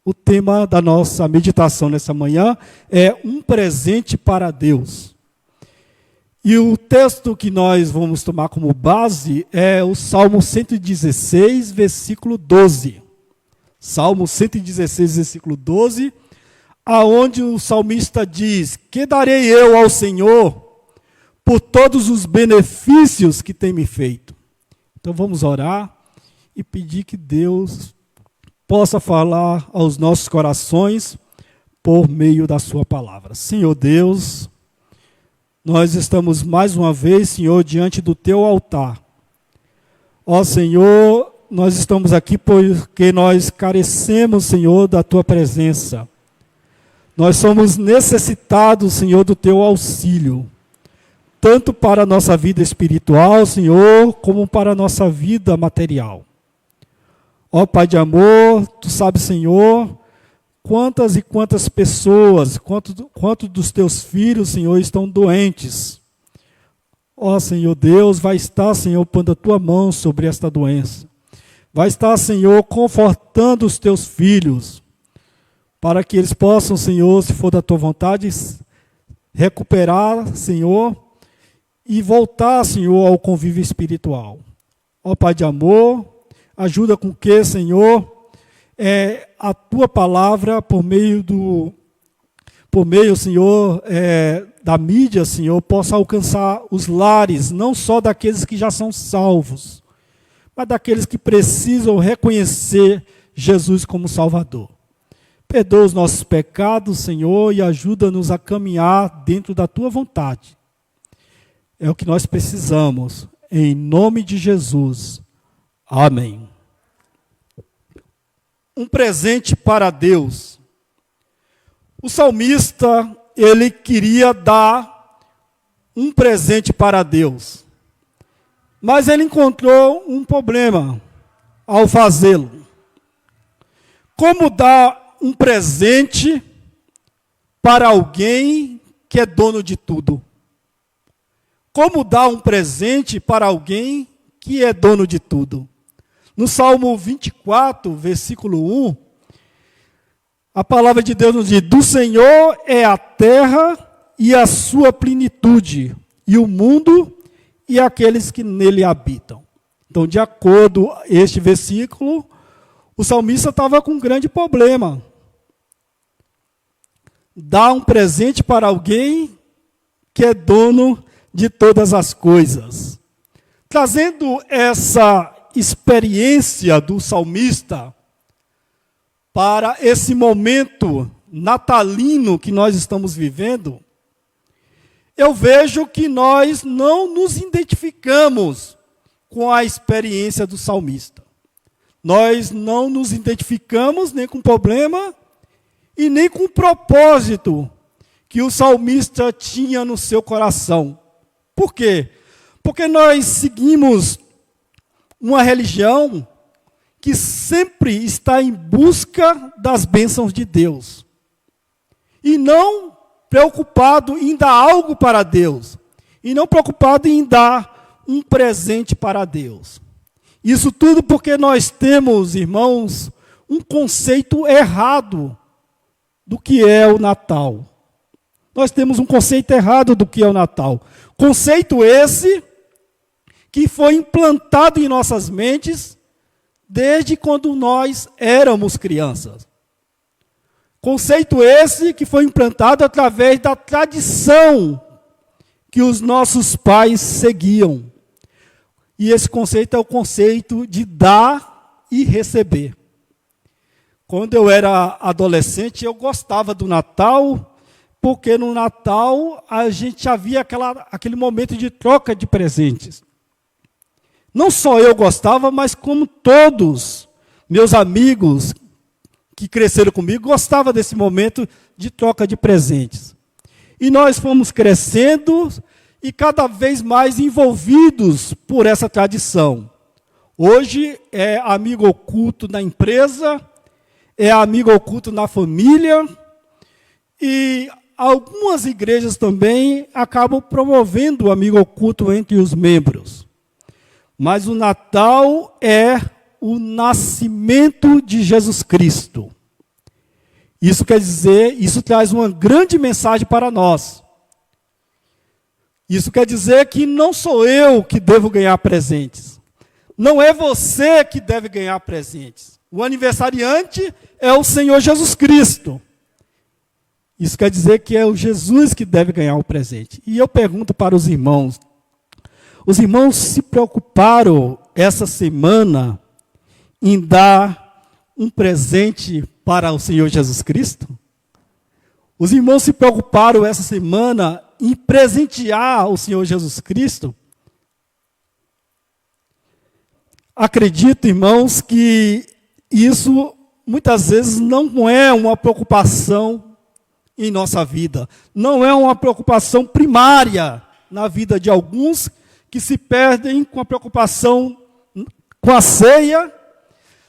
O tema da nossa meditação nessa manhã é um presente para Deus. E o texto que nós vamos tomar como base é o Salmo 116, versículo 12. Salmo 116, versículo 12, aonde o salmista diz: "Que darei eu ao Senhor por todos os benefícios que tem me feito?" Então vamos orar e pedir que Deus possa falar aos nossos corações por meio da sua palavra. Senhor Deus, nós estamos mais uma vez, Senhor, diante do teu altar. Ó Senhor, nós estamos aqui porque nós carecemos, Senhor, da tua presença. Nós somos necessitados, Senhor, do teu auxílio, tanto para a nossa vida espiritual, Senhor, como para a nossa vida material. Ó Pai de amor, tu sabes, Senhor, quantas e quantas pessoas, quanto dos teus filhos, Senhor, estão doentes. Ó Senhor Deus, vai estar, Senhor, pondo a tua mão sobre esta doença. Vai estar, Senhor, confortando os teus filhos, para que eles possam, Senhor, se for da tua vontade, recuperar, Senhor, e voltar, Senhor, ao convívio espiritual. Ó Pai de amor, ajuda com que, Senhor, a tua palavra, por meio, Senhor, da mídia, Senhor, possa alcançar os lares, não só daqueles que já são salvos, mas daqueles que precisam reconhecer Jesus como Salvador. Perdoa os nossos pecados, Senhor, e ajuda-nos a caminhar dentro da tua vontade. É o que nós precisamos, em nome de Jesus. Amém. Um presente para Deus. O salmista, ele queria dar um presente para Deus. Mas ele encontrou um problema ao fazê-lo. Como dar um presente para alguém que é dono de tudo? Como dar um presente para alguém que é dono de tudo? No Salmo 24, versículo 1, a palavra de Deus nos diz: "Do Senhor é a terra e a sua plenitude, e o mundo e aqueles que nele habitam." Então, de acordo com este versículo, o salmista estava com um grande problema. Dar um presente para alguém que é dono de todas as coisas. Trazendo essa experiência do salmista para esse momento natalino que nós estamos vivendo, eu vejo que nós não nos identificamos com a experiência do salmista. Nós não nos identificamos nem com o problema e nem com o propósito que o salmista tinha no seu coração. Por quê? Porque nós seguimos uma religião que sempre está em busca das bênçãos de Deus. E não preocupado em dar algo para Deus. E não preocupado em dar um presente para Deus. Isso tudo porque nós temos, irmãos, um conceito errado do que é o Natal. Nós temos um conceito errado do que é o Natal. Conceito esse que foi implantado em nossas mentes desde quando nós éramos crianças. Conceito esse que foi implantado através da tradição que os nossos pais seguiam. E esse conceito é o conceito de dar e receber. Quando eu era adolescente, eu gostava do Natal, porque no Natal a gente havia aquele momento de troca de presentes. Não só eu gostava, mas como todos meus amigos que cresceram comigo gostavam desse momento de troca de presentes. E nós fomos crescendo e cada vez mais envolvidos por essa tradição. Hoje é amigo oculto na empresa, é amigo oculto na família, e algumas igrejas também acabam promovendo o amigo oculto entre os membros. Mas o Natal é o nascimento de Jesus Cristo. Isso quer dizer, isso traz uma grande mensagem para nós. Isso quer dizer que não sou eu que devo ganhar presentes. Não é você que deve ganhar presentes. O aniversariante é o Senhor Jesus Cristo. Isso quer dizer que é o Jesus que deve ganhar o presente. E eu pergunto para os irmãos se preocuparam essa semana em dar um presente para o Senhor Jesus Cristo? Os irmãos se preocuparam essa semana em presentear o Senhor Jesus Cristo? Acredito, irmãos, que isso muitas vezes não é uma preocupação em nossa vida. Não é uma preocupação primária na vida de alguns que se perdem com a preocupação com a ceia,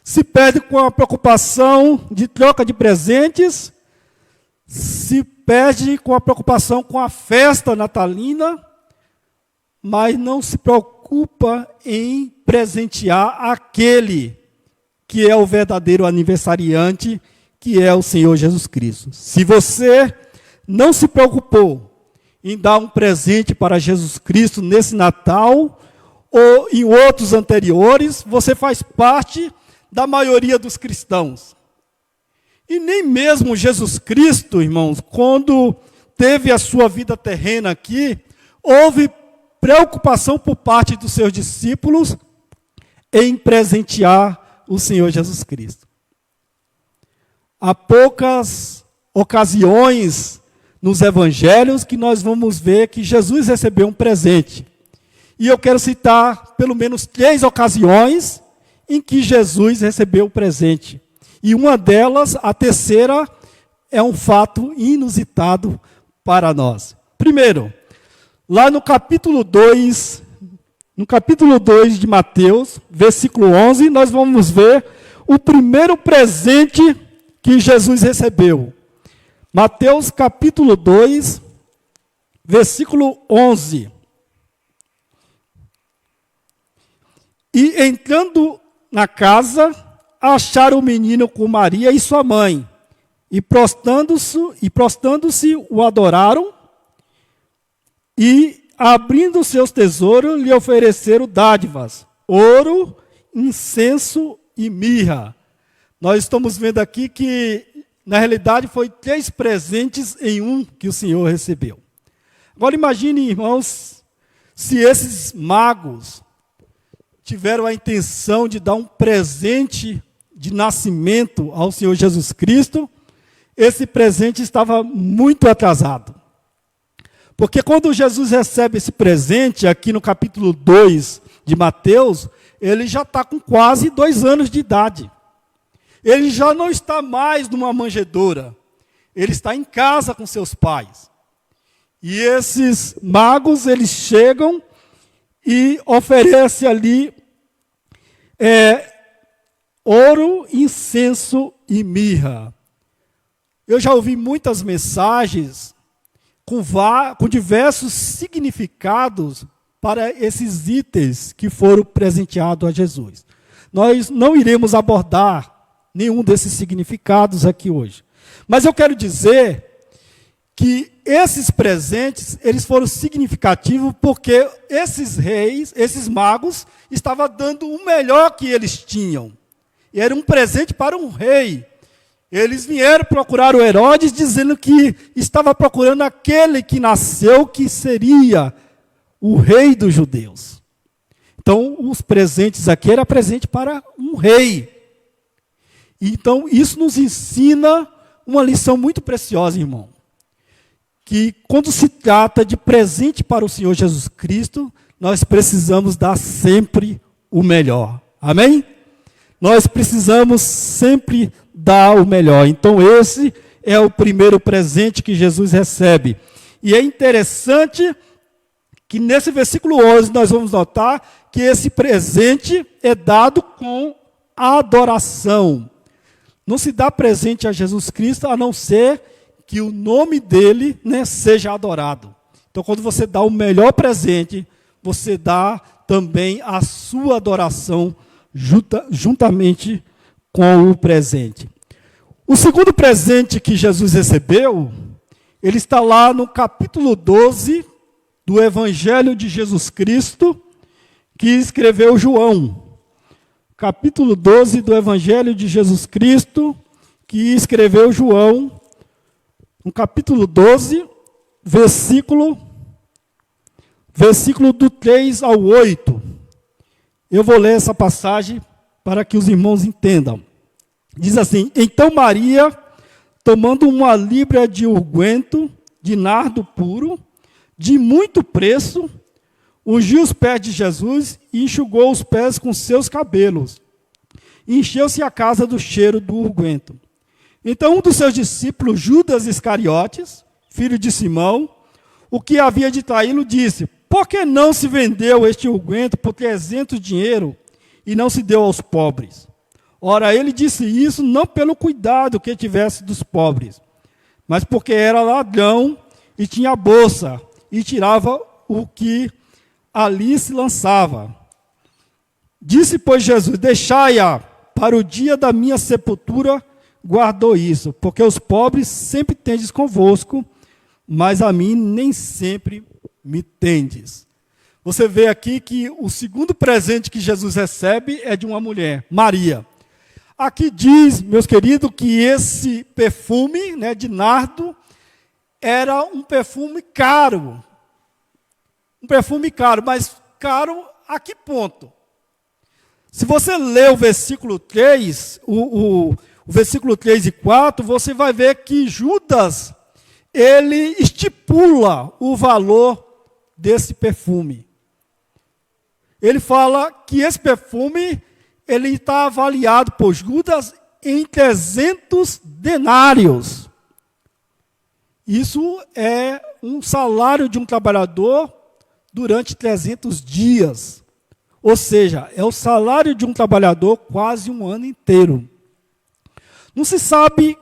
se perdem com a preocupação de troca de presentes, se perde com a preocupação com a festa natalina, mas não se preocupa em presentear aquele que é o verdadeiro aniversariante, que é o Senhor Jesus Cristo. Se você não se preocupou em dar um presente para Jesus Cristo nesse Natal, ou em outros anteriores, você faz parte da maioria dos cristãos. E nem mesmo Jesus Cristo, irmãos, quando teve a sua vida terrena aqui, houve preocupação por parte dos seus discípulos em presentear o Senhor Jesus Cristo. Há poucas ocasiões nos evangelhos que nós vamos ver que Jesus recebeu um presente. E eu quero citar pelo menos 3 ocasiões em que Jesus recebeu um presente. E uma delas, a terceira, é um fato inusitado para nós. Primeiro, lá no capítulo 2 de Mateus, versículo 11, nós vamos ver o primeiro presente que Jesus recebeu. Mateus capítulo 2, versículo 11. E entrando na casa, acharam o menino com Maria e sua mãe, e prostrando-se, o adoraram, e abrindo seus tesouros, lhe ofereceram dádivas, ouro, incenso e mirra. Nós estamos vendo aqui que, na realidade, foi 3 presentes em um que o Senhor recebeu. Agora imagine, irmãos, se esses magos tiveram a intenção de dar um presente de nascimento ao Senhor Jesus Cristo, esse presente estava muito atrasado. Porque quando Jesus recebe esse presente, aqui no capítulo 2 de Mateus, ele já está com quase 2 anos de idade. Ele já não está mais numa manjedoura. Ele está em casa com seus pais. E esses magos, eles chegam e oferecem ali ouro, incenso e mirra. Eu já ouvi muitas mensagens com diversos significados para esses itens que foram presenteados a Jesus. Nós não iremos abordar nenhum desses significados aqui hoje. Mas eu quero dizer que esses presentes, eles foram significativos porque esses reis, esses magos, estavam dando o melhor que eles tinham. E era um presente para um rei. Eles vieram procurar o Herodes, dizendo que estava procurando aquele que nasceu, que seria o rei dos judeus. Então, os presentes aqui eram presente para um rei. Então, isso nos ensina uma lição muito preciosa, irmão. Que quando se trata de presente para o Senhor Jesus Cristo, nós precisamos dar sempre o melhor. Amém? Nós precisamos sempre dar o melhor. Então, esse é o primeiro presente que Jesus recebe. E é interessante que nesse versículo 11 nós vamos notar que esse presente é dado com adoração. Não se dá presente a Jesus Cristo a não ser que o nome dele, seja adorado. Então, quando você dá o melhor presente, você dá também a sua adoração juntamente com o presente. O segundo presente que Jesus recebeu, ele está lá no capítulo 12 do Evangelho de Jesus Cristo, que escreveu João. Capítulo 12 do Evangelho de Jesus Cristo, que escreveu João. No capítulo 12, versículo do 3 ao 8. Eu vou ler essa passagem para que os irmãos entendam. Diz assim: Então Maria, tomando uma libra de unguento de nardo puro, de muito preço, ungiu os pés de Jesus e enxugou os pés com seus cabelos. Encheu-se a casa do cheiro do unguento. Então um dos seus discípulos, Judas Iscariotes, filho de Simão, o que havia de traí-lo, disse: Por que não se vendeu este unguento por 300 dinheiro e não se deu aos pobres? Ora, ele disse isso não pelo cuidado que tivesse dos pobres, mas porque era ladrão e tinha a bolsa e tirava o que ali se lançava. Disse, pois, Jesus: Deixai-a, para o dia da minha sepultura guardou isso, porque os pobres sempre tendes convosco, mas a mim nem sempre me tendes. Você vê aqui que o segundo presente que Jesus recebe é de uma mulher, Maria. Aqui diz, meus queridos, que esse perfume, né, de nardo era um perfume caro. Um perfume caro, mas caro a que ponto? Se você ler o versículo 3, o versículo 3 e 4, você vai ver que Judas, ele estipula o valor desse perfume. Ele fala que esse perfume, ele está avaliado por Judas em 300 denários. Isso é um salário de um trabalhador durante 300 dias. Ou seja, é o salário de um trabalhador quase um ano inteiro. Não se sabe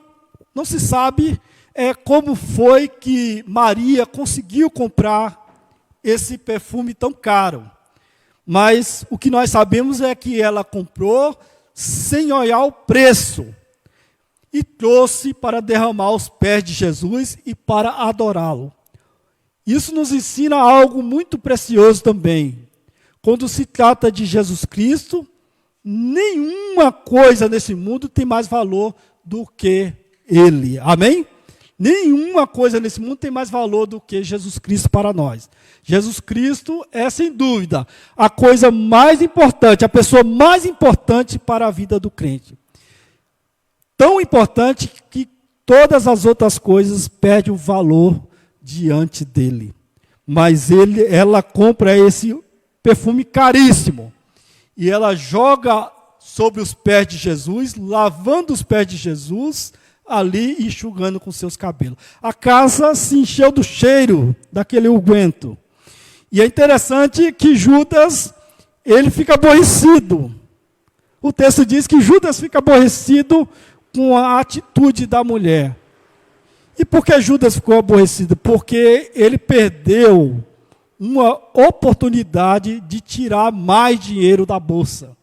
como foi que Maria conseguiu comprar esse perfume tão caro. Mas o que nós sabemos é que ela comprou sem olhar o preço e trouxe para derramar aos pés de Jesus e para adorá-lo. Isso nos ensina algo muito precioso também. Quando se trata de Jesus Cristo, nenhuma coisa nesse mundo tem mais valor do que Ele. Amém? Nenhuma coisa nesse mundo tem mais valor do que Jesus Cristo para nós. Jesus Cristo é, sem dúvida, a coisa mais importante, a pessoa mais importante para a vida do crente. Tão importante que todas as outras coisas perdem o valor diante dele. Mas ela compra esse perfume caríssimo e ela joga sobre os pés de Jesus, lavando os pés de Jesus, ali enxugando com seus cabelos. A casa se encheu do cheiro daquele unguento. E é interessante que Judas, ele fica aborrecido. O texto diz que Judas fica aborrecido com a atitude da mulher. E por que Judas ficou aborrecido? Porque ele perdeu uma oportunidade de tirar mais dinheiro da bolsa.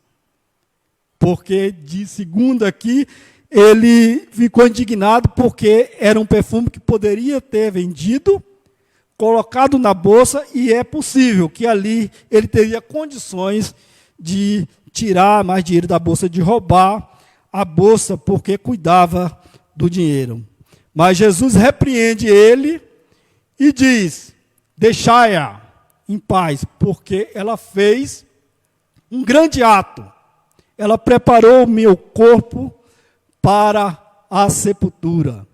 Porque, de segundo aqui, ele ficou indignado porque era um perfume que poderia ter vendido, colocado na bolsa, e é possível que ali ele teria condições de tirar mais dinheiro da bolsa, de roubar a bolsa, porque cuidava do dinheiro. Mas Jesus repreende ele e diz: Deixai-a em paz, porque ela fez um grande ato. Ela preparou o meu corpo para a sepultura.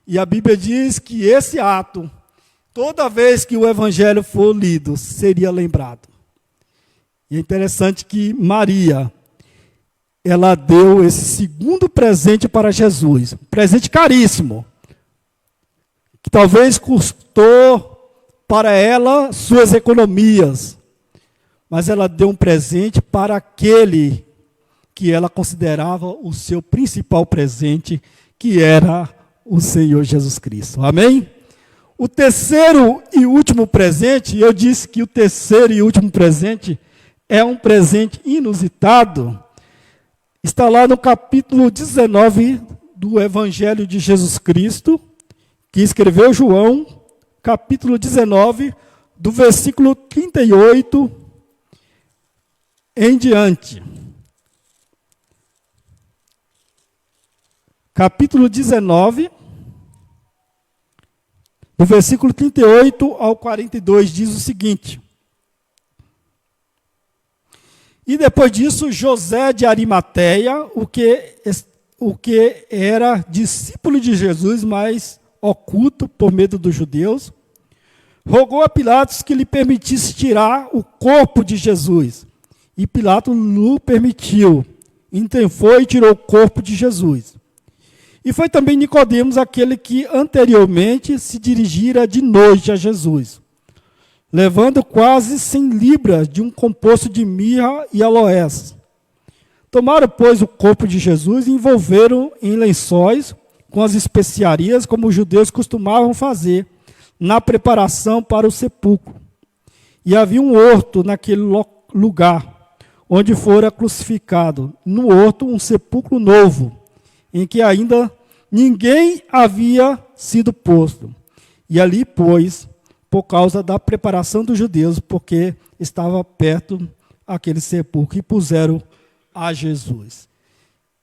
E a Bíblia diz que esse ato, toda vez que o Evangelho for lido, seria lembrado. E é interessante que Maria, ela deu esse segundo presente para Jesus, um presente caríssimo, que talvez custou para ela suas economias, mas ela deu um presente para aquele que ela considerava o seu principal presente, que era o Senhor Jesus Cristo. Amém? O terceiro e último presente, eu disse que o terceiro e último presente é um presente inusitado, está lá no capítulo 19 do Evangelho de Jesus Cristo, que escreveu João, capítulo 19, do versículo 38 em diante. Capítulo 19, do versículo 38 ao 42, diz o seguinte: E depois disso, José de Arimateia, o que era discípulo de Jesus, mas oculto por medo dos judeus, rogou a Pilatos que lhe permitisse tirar o corpo de Jesus. E Pilatos lhe permitiu. Então foi e tirou o corpo de Jesus. E foi também Nicodemos, aquele que anteriormente se dirigira de noite a Jesus, levando quase 100 libras de um composto de mirra e aloés. Tomaram, pois, o corpo de Jesus e envolveram em lençóis com as especiarias, como os judeus costumavam fazer, na preparação para o sepulcro. E havia um horto naquele lugar, onde fora crucificado. No horto, um sepulcro novo, em que ainda ninguém havia sido posto. E ali, pois, por causa da preparação dos judeus, porque estava perto aquele sepulcro, e puseram a Jesus.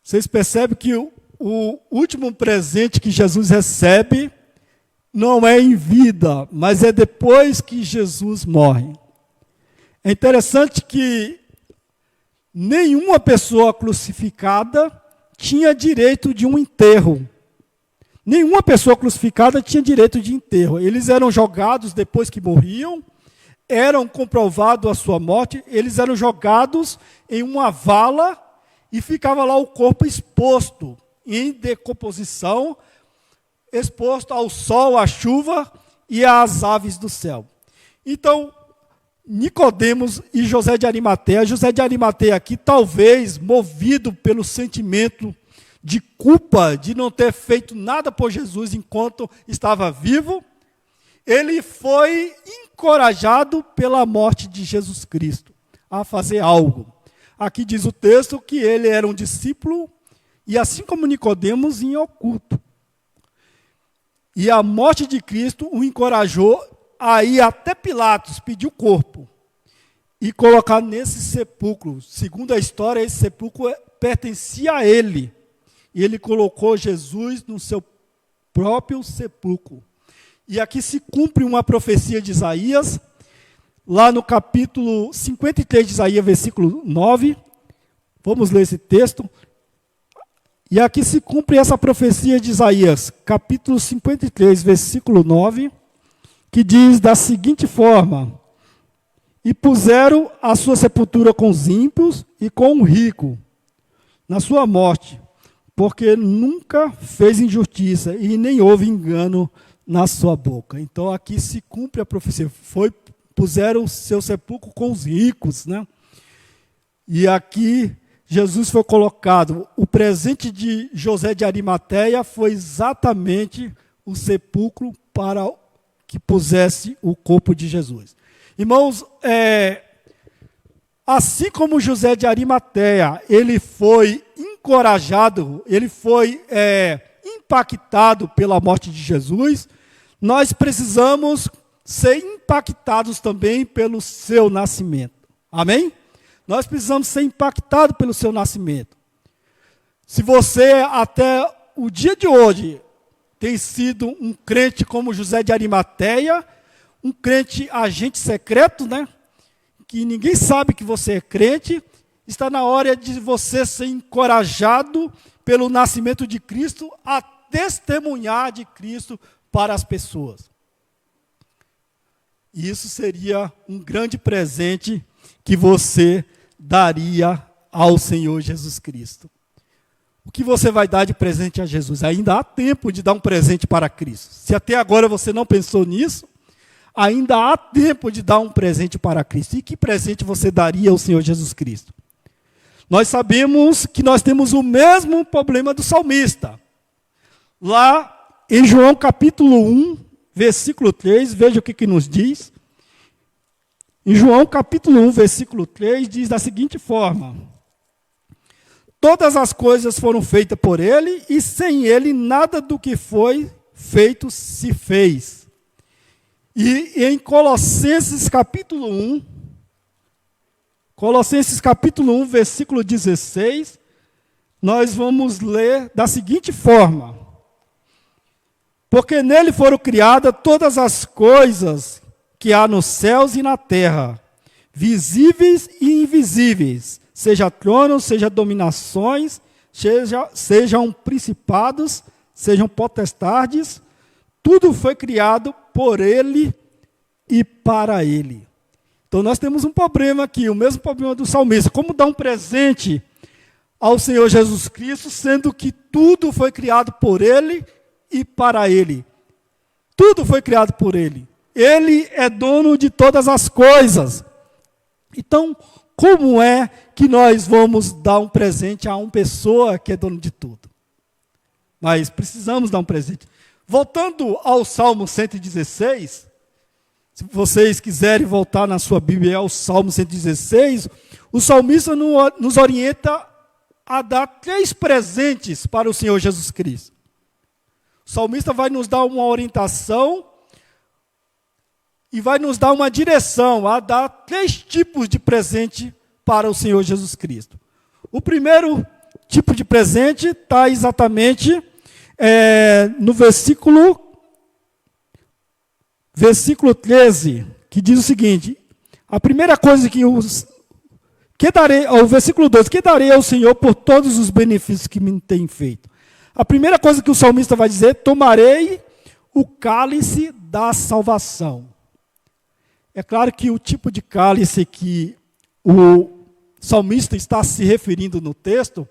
Vocês percebem que o último presente que Jesus recebe não é em vida, mas é depois que Jesus morre. É interessante que nenhuma pessoa crucificada tinha direito de um enterro. Nenhuma pessoa crucificada tinha direito de enterro. Eles eram jogados depois que morriam, eram comprovado a sua morte, eles eram jogados em uma vala e ficava lá o corpo exposto, em decomposição, exposto ao sol, à chuva e às aves do céu. Então, Nicodemos e José de Arimateia aqui, talvez movido pelo sentimento de culpa de não ter feito nada por Jesus enquanto estava vivo, ele foi encorajado pela morte de Jesus Cristo a fazer algo. Aqui diz o texto que ele era um discípulo e, assim como Nicodemos, em oculto. E a morte de Cristo o encorajou a ir até Pilatos pedir o corpo e colocar nesse sepulcro. Segundo a história, esse sepulcro pertencia a ele. E ele colocou Jesus no seu próprio sepulcro. E aqui se cumpre uma profecia de Isaías, lá no capítulo 53 de Isaías, versículo 9. Vamos ler esse texto. E aqui se cumpre essa profecia de Isaías, capítulo 53, versículo 9, que diz da seguinte forma: E puseram a sua sepultura com os ímpios e com o rico, na sua morte, porque nunca fez injustiça e nem houve engano na sua boca. Então aqui se cumpre a profecia. Puseram o seu sepulcro com os ricos, né? E aqui Jesus foi colocado. O presente de José de Arimateia foi exatamente o sepulcro para que pusesse o corpo de Jesus. Irmãos, assim como José de Arimateia, ele foi encorajado, ele foi impactado pela morte de Jesus, nós precisamos ser impactados também pelo seu nascimento. Amém? Nós precisamos ser impactados pelo seu nascimento. Se você, até o dia de hoje, tem sido um crente como José de Arimateia, um crente agente secreto, né? Que ninguém sabe que você é crente, está na hora de você ser encorajado pelo nascimento de Cristo a testemunhar de Cristo para as pessoas. E isso seria um grande presente que você daria ao Senhor Jesus Cristo. O que você vai dar de presente a Jesus? Ainda há tempo de dar um presente para Cristo. Se até agora você não pensou nisso, ainda há tempo de dar um presente para Cristo. E que presente você daria ao Senhor Jesus Cristo? Nós sabemos que nós temos o mesmo problema do salmista. Lá em João capítulo 1, versículo 3, veja o que nos diz. Em João capítulo 1, versículo 3, diz da seguinte forma: todas as coisas foram feitas por ele, e sem ele nada do que foi feito se fez. E em Colossenses capítulo 1, versículo 16, nós vamos ler da seguinte forma: porque nele foram criadas todas as coisas que há nos céus e na terra, visíveis e invisíveis, seja tronos, seja dominações, sejam principados, sejam potestades, tudo foi criado por ele e para ele. Então nós temos um problema aqui, o mesmo problema do salmista. Como dar um presente ao Senhor Jesus Cristo, sendo que tudo foi criado por ele e para ele? Tudo foi criado por ele. Ele é dono de todas as coisas. Então, como é que nós vamos dar um presente a uma pessoa que é dono de tudo? Mas precisamos dar um presente. Voltando ao Salmo 116, se vocês quiserem voltar na sua Bíblia ao Salmo 116, o salmista nos orienta a dar 3 presentes para o Senhor Jesus Cristo. O salmista vai nos dar uma orientação e vai nos dar uma direção a dar 3 tipos de presente para o Senhor Jesus Cristo. O primeiro tipo de presente está exatamente no versículo 13, que diz o seguinte: a primeira coisa o versículo 12, que darei ao Senhor por todos os benefícios que me tem feito. A primeira coisa que o salmista vai dizer: tomarei o cálice da salvação. É claro que o tipo de cálice que o salmista está se referindo no texto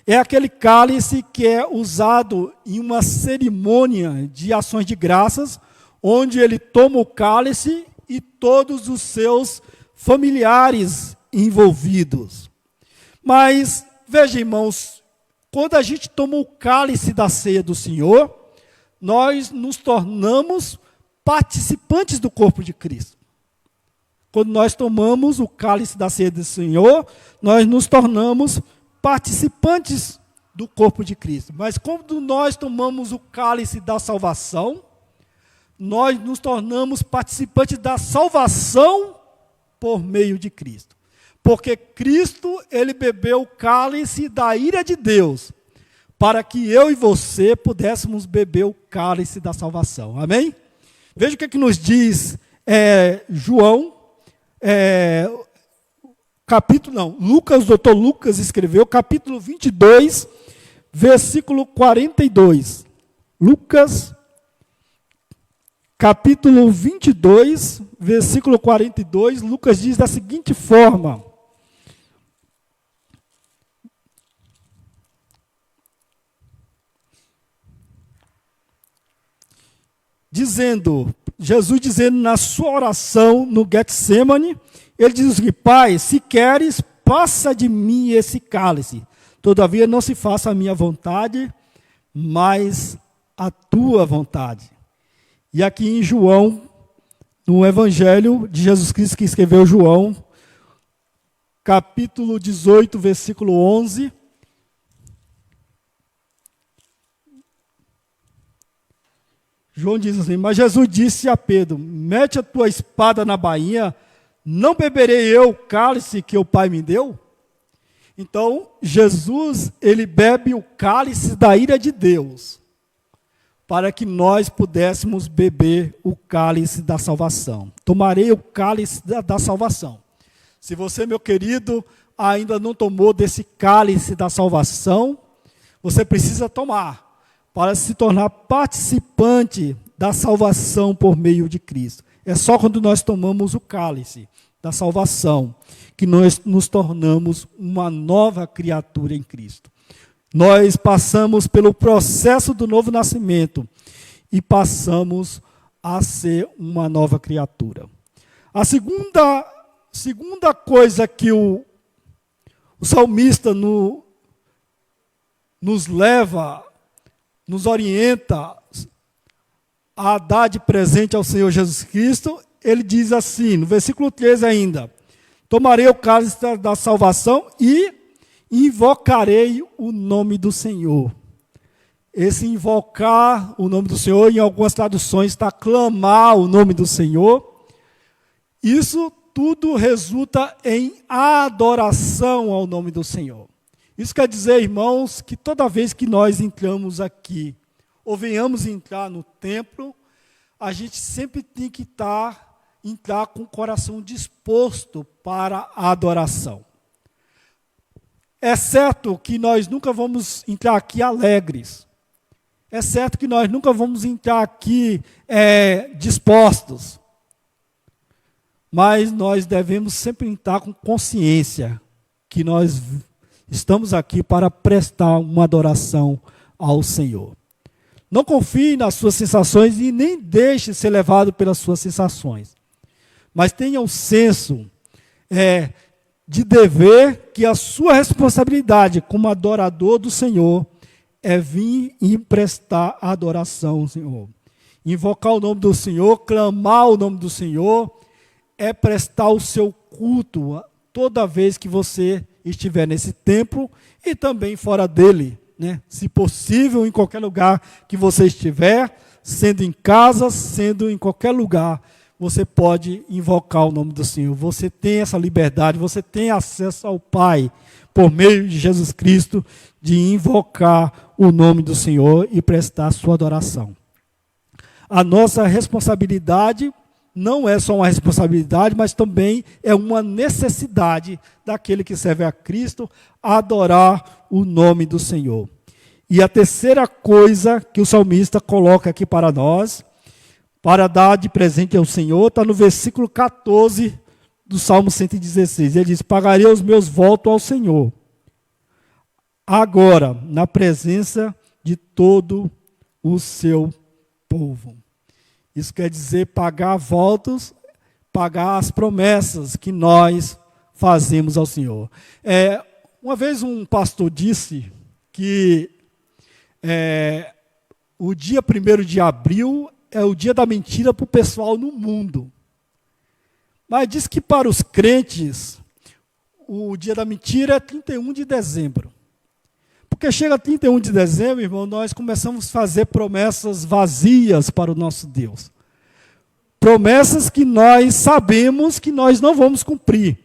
é aquele cálice que é usado em uma cerimônia de ações de graças, onde ele toma o cálice e todos os seus familiares envolvidos. Mas, veja, irmãos, quando a gente toma o cálice da ceia do Senhor, nós nos tornamos participantes do corpo de Cristo. Quando nós tomamos o cálice da ceia do Senhor, nós nos tornamos participantes do corpo de Cristo. Mas quando nós tomamos o cálice da salvação, nós nos tornamos participantes da salvação por meio de Cristo. Porque Cristo, ele bebeu o cálice da ira de Deus, para que eu e você pudéssemos beber o cálice da salvação. Amém? Veja o que nos diz Lucas, o doutor Lucas escreveu, capítulo 22, versículo 42. Lucas, capítulo 22, versículo 42, Lucas diz da seguinte forma: Jesus dizendo na sua oração no Getsemane, ele diz o seguinte: Pai, se queres, passa de mim esse cálice. Todavia não se faça a minha vontade, mas a tua vontade. E aqui em João, no Evangelho de Jesus Cristo que escreveu João, capítulo 18, versículo 11, João diz assim: mas Jesus disse a Pedro: mete a tua espada na bainha, não beberei eu o cálice que o Pai me deu? Então, Jesus, ele bebe o cálice da ira de Deus, para que nós pudéssemos beber o cálice da salvação. Tomarei o cálice da salvação. Se você, meu querido, ainda não tomou desse cálice da salvação, você precisa tomar, para se tornar participante da salvação por meio de Cristo. É só quando nós tomamos o cálice da salvação que nós nos tornamos uma nova criatura em Cristo. Nós passamos pelo processo do novo nascimento e passamos a ser uma nova criatura. A segunda coisa que o salmista nos leva, nos orienta a dar de presente ao Senhor Jesus Cristo, ele diz assim, no versículo 13 ainda: tomarei o cálice da salvação e invocarei o nome do Senhor. Esse invocar o nome do Senhor, em algumas traduções, está clamar o nome do Senhor. Isso tudo resulta em adoração ao nome do Senhor. Isso quer dizer, irmãos, que toda vez que nós entramos aqui, ou venhamos entrar no templo, a gente sempre tem que entrar com o coração disposto para a adoração. É certo que nós nunca vamos entrar aqui alegres. É certo que nós nunca vamos entrar aqui dispostos. Mas nós devemos sempre entrar com consciência que nós estamos aqui para prestar uma adoração ao Senhor. Não confie nas suas sensações e nem deixe ser levado pelas suas sensações. Mas tenha o senso de dever que a sua responsabilidade como adorador do Senhor é vir e prestar adoração ao Senhor. Invocar o nome do Senhor, clamar o nome do Senhor, é prestar o seu culto toda vez que você estiver nesse templo e também fora dele, né? Se possível, em qualquer lugar que você estiver, sendo em casa, sendo em qualquer lugar, você pode invocar o nome do Senhor. Você tem essa liberdade, você tem acesso ao Pai, por meio de Jesus Cristo, de invocar o nome do Senhor e prestar sua adoração. A nossa responsabilidade não é só uma responsabilidade, mas também é uma necessidade daquele que serve a Cristo, adorar o nome do Senhor. E a terceira coisa que o salmista coloca aqui para nós, para dar de presente ao Senhor, está no versículo 14 do Salmo 116. Ele diz: pagarei os meus votos ao Senhor, agora, na presença de todo o seu povo. Isso quer dizer pagar votos, pagar as promessas que nós fazemos ao Senhor. Uma vez um pastor disse que o dia 1º de abril é o dia da mentira para o pessoal no mundo. Mas diz que para os crentes, o dia da mentira é 31 de dezembro. Porque chega 31 de dezembro, irmão, nós começamos a fazer promessas vazias para o nosso Deus. Promessas que nós sabemos que nós não vamos cumprir.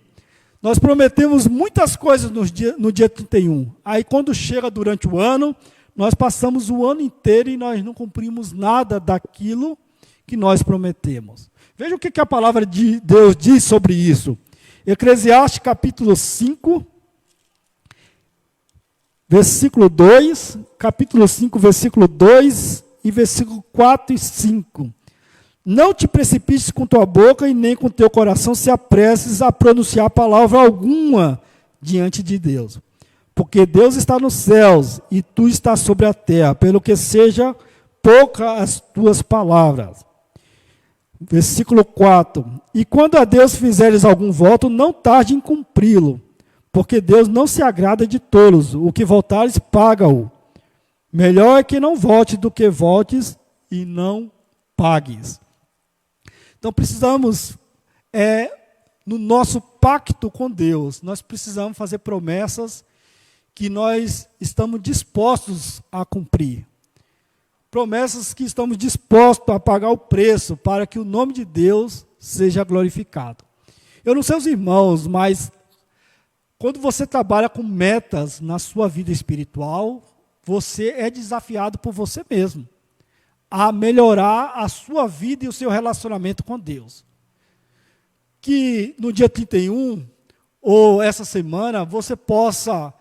Nós prometemos muitas coisas no dia 31. Aí quando chega durante o ano, nós passamos o ano inteiro e nós não cumprimos nada daquilo que nós prometemos. Veja o que a palavra de Deus diz sobre isso. Eclesiastes capítulo 5, versículo 2, capítulo 5, versículo 2 e versículo 4 e 5. Não te precipites com tua boca e nem com teu coração se apresses a pronunciar palavra alguma diante de Deus. Porque Deus está nos céus e tu estás sobre a terra, pelo que seja pouca as tuas palavras. Versículo 4. E quando a Deus fizeres algum voto, não tarde em cumpri-lo, porque Deus não se agrada de tolos. O que votares, paga-o. Melhor é que não vote do que votes e não pagues. Então precisamos, no nosso pacto com Deus, nós precisamos fazer promessas que nós estamos dispostos a cumprir. Promessas que estamos dispostos a pagar o preço para que o nome de Deus seja glorificado. Eu não sei os irmãos, mas quando você trabalha com metas na sua vida espiritual, você é desafiado por você mesmo a melhorar a sua vida e o seu relacionamento com Deus. Que no dia 31, ou essa semana, você possa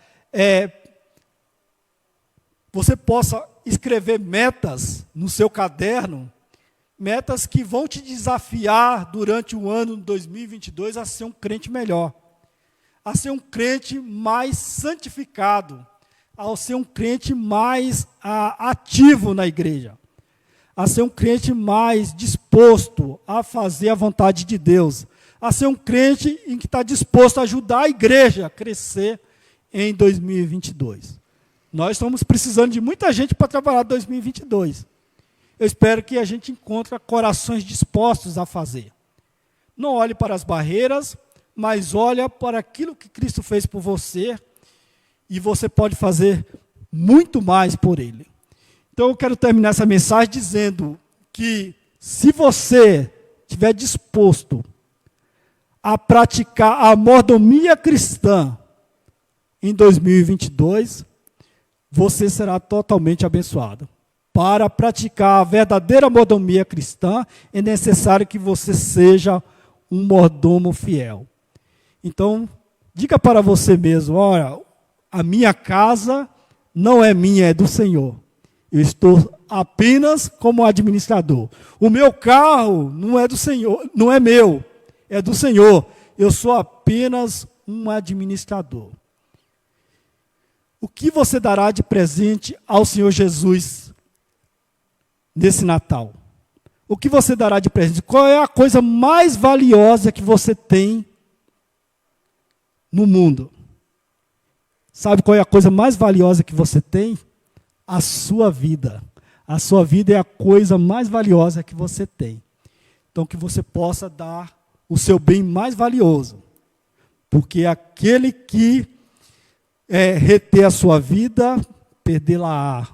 escrever metas no seu caderno, metas que vão te desafiar durante o ano de 2022 a ser um crente melhor, a ser um crente mais santificado, a ser um crente mais ativo na igreja, a ser um crente mais disposto a fazer a vontade de Deus, a ser um crente em que está disposto a ajudar a igreja a crescer em 2022. Nós estamos precisando de muita gente para trabalhar em 2022. Eu espero que a gente encontre corações dispostos a fazer. Não olhe para as barreiras, mas olhe para aquilo que Cristo fez por você e você pode fazer muito mais por ele. Então eu quero terminar essa mensagem dizendo que se você estiver disposto a praticar a mordomia cristã em 2022, você será totalmente abençoado. Para praticar a verdadeira mordomia cristã, é necessário que você seja um mordomo fiel. Então, diga para você mesmo, olha, a minha casa não é minha, é do Senhor. Eu estou apenas como administrador. O meu carro não é do Senhor, não é meu, é do Senhor. Eu sou apenas um administrador. O que você dará de presente ao Senhor Jesus nesse Natal? O que você dará de presente? Qual é a coisa mais valiosa que você tem no mundo? Sabe qual é a coisa mais valiosa que você tem? A sua vida. A sua vida é a coisa mais valiosa que você tem. Então, que você possa dar o seu bem mais valioso. Porque aquele que reter a sua vida, perdê-la-á.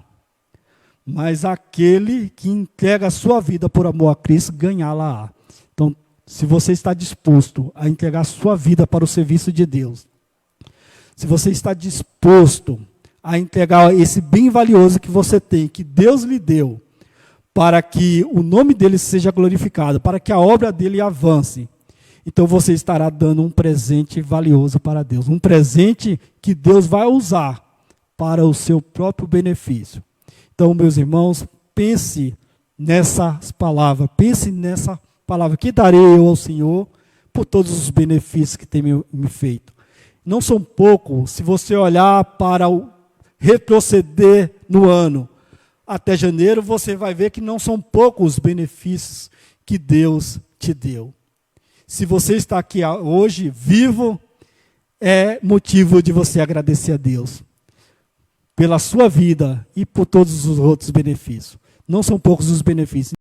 Mas aquele que entrega a sua vida por amor a Cristo, ganhá-la-á. Então, se você está disposto a entregar a sua vida para o serviço de Deus, se você está disposto a entregar esse bem valioso que você tem, que Deus lhe deu, para que o nome dele seja glorificado, para que a obra dele avance, então você estará dando um presente valioso para Deus. Um presente que Deus vai usar para o seu próprio benefício. Então, meus irmãos, pense nessas palavras. Pense nessa palavra. Que darei eu ao Senhor por todos os benefícios que tem me feito? Não são poucos, se você olhar para o retroceder no ano até janeiro, você vai ver que não são poucos os benefícios que Deus te deu. Se você está aqui hoje, vivo, é motivo de você agradecer a Deus pela sua vida e por todos os outros benefícios. Não são poucos os benefícios.